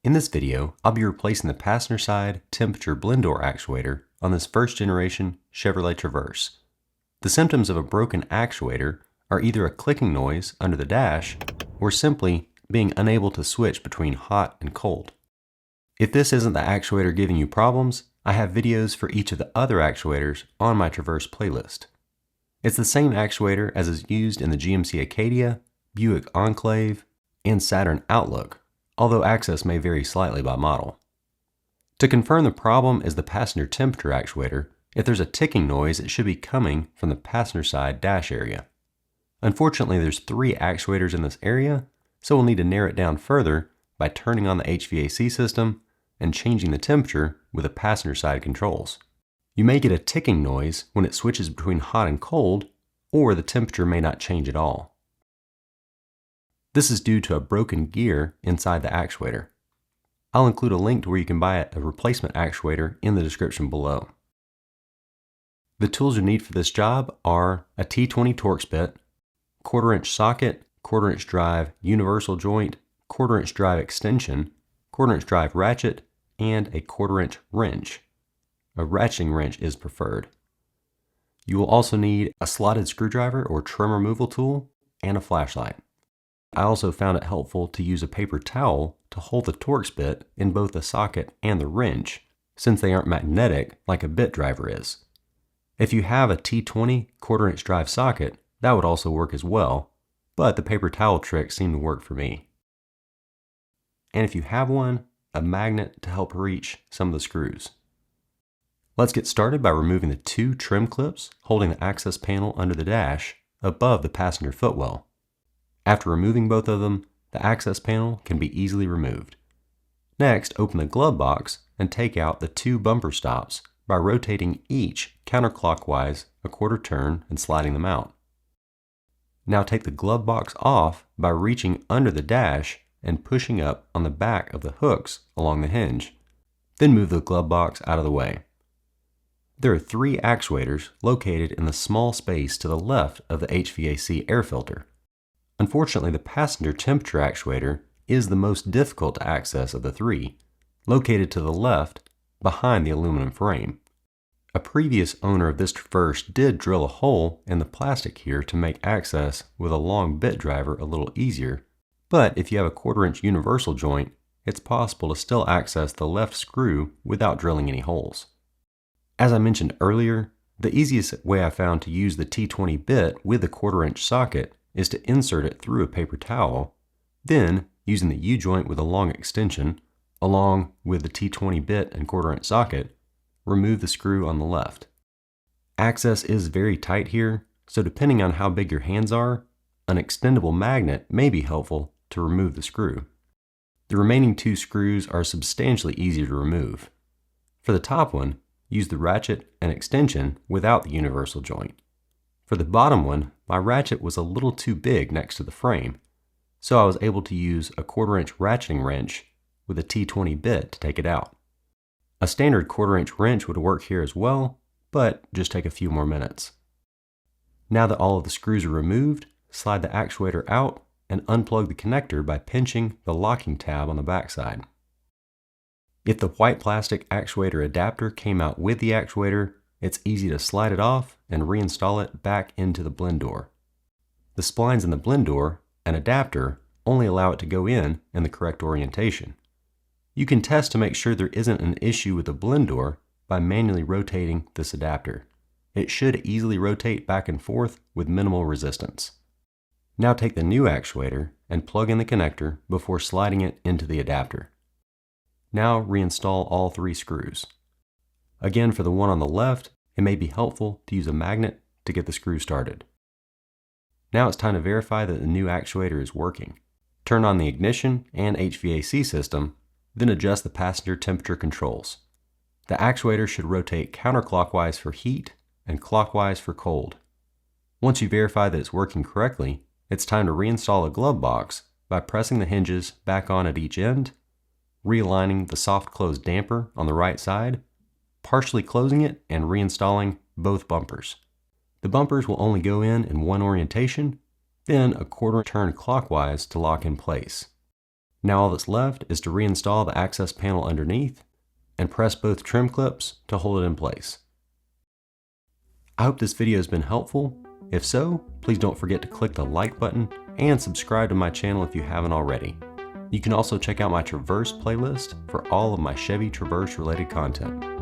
In this video, I'll be replacing the passenger side temperature blend door actuator on this first generation Chevrolet Traverse. The symptoms of a broken actuator are either a clicking noise under the dash or simply being unable to switch between hot and cold. If this isn't the actuator giving you problems, I have videos for each of the other actuators on my Traverse playlist. It's the same actuator as is used in the GMC Acadia, Buick Enclave, and Saturn Outlook, although access may vary slightly by model. To confirm the problem is the passenger temperature actuator, if there's a ticking noise, it should be coming from the passenger side dash area. Unfortunately, there's 3 actuators in this area, so we'll need to narrow it down further by turning on the HVAC system and changing the temperature with the passenger side controls. You may get a ticking noise when it switches between hot and cold, or the temperature may not change at all. This is due to a broken gear inside the actuator. I'll include a link to where you can buy a replacement actuator in the description below. The tools you need for this job are a T20 Torx bit, 1/4 inch socket, 1/4 inch drive universal joint, 1/4 inch drive extension, 1/4 inch drive ratchet, and a 1/4 inch wrench. A ratcheting wrench is preferred. You will also need a slotted screwdriver or trim removal tool and a flashlight. I also found it helpful to use a paper towel to hold the Torx bit in both the socket and the wrench, since they aren't magnetic like a bit driver is. If you have a T20 1/4 inch drive socket, that would also work as well, but the paper towel trick seemed to work for me. And if you have one, a magnet to help reach some of the screws. Let's get started by removing the 2 trim clips holding the access panel under the dash above the passenger footwell. After removing both of them, the access panel can be easily removed. Next, open the glove box and take out the 2 bumper stops by rotating each counterclockwise a 1/4 turn and sliding them out. Now take the glove box off by reaching under the dash and pushing up on the back of the hooks along the hinge. Then move the glove box out of the way. There are 3 actuators located in the small space to the left of the HVAC air filter. Unfortunately, the passenger temperature actuator is the most difficult to access of the 3, located to the left behind the aluminum frame. A previous owner of this Traverse did drill a hole in the plastic here to make access with a long bit driver a little easier, but if you have a 1/4 inch universal joint, it's possible to still access the left screw without drilling any holes. As I mentioned earlier, the easiest way I found to use the T20 bit with the 1/4 inch socket is to insert it through a paper towel, then using the U-joint with a long extension, along with the T20 bit and 1/4 inch socket, remove the screw on the left. Access is very tight here, so depending on how big your hands are, an extendable magnet may be helpful to remove the screw. The remaining 2 screws are substantially easier to remove. For the top one, use the ratchet and extension without the universal joint. For the bottom one, my ratchet was a little too big next to the frame, so I was able to use a 1/4 inch ratcheting wrench with a T20 bit to take it out. A standard 1/4 inch wrench would work here as well, but just take a few more minutes. Now that all of the screws are removed, slide the actuator out and unplug the connector by pinching the locking tab on the backside. If the white plastic actuator adapter came out with the actuator, it's easy to slide it off and reinstall it back into the blend door. The splines in the blend door and adapter only allow it to go in the correct orientation. You can test to make sure there isn't an issue with the blend door by manually rotating this adapter. It should easily rotate back and forth with minimal resistance. Now take the new actuator and plug in the connector before sliding it into the adapter. Now reinstall all 3 screws. Again, for the one on the left, it may be helpful to use a magnet to get the screw started. Now it's time to verify that the new actuator is working. Turn on the ignition and HVAC system, then adjust the passenger temperature controls. The actuator should rotate counterclockwise for heat and clockwise for cold. Once you verify that it's working correctly, it's time to reinstall a glove box by pressing the hinges back on at each end, realigning the soft close damper on the right side, partially closing it and reinstalling both bumpers. The bumpers will only go in one orientation, then a 1/4 turn clockwise to lock in place. Now all that's left is to reinstall the access panel underneath and press both trim clips to hold it in place. I hope this video has been helpful. If so, please don't forget to click the like button and subscribe to my channel if you haven't already. You can also check out my Traverse playlist for all of my Chevy Traverse related content.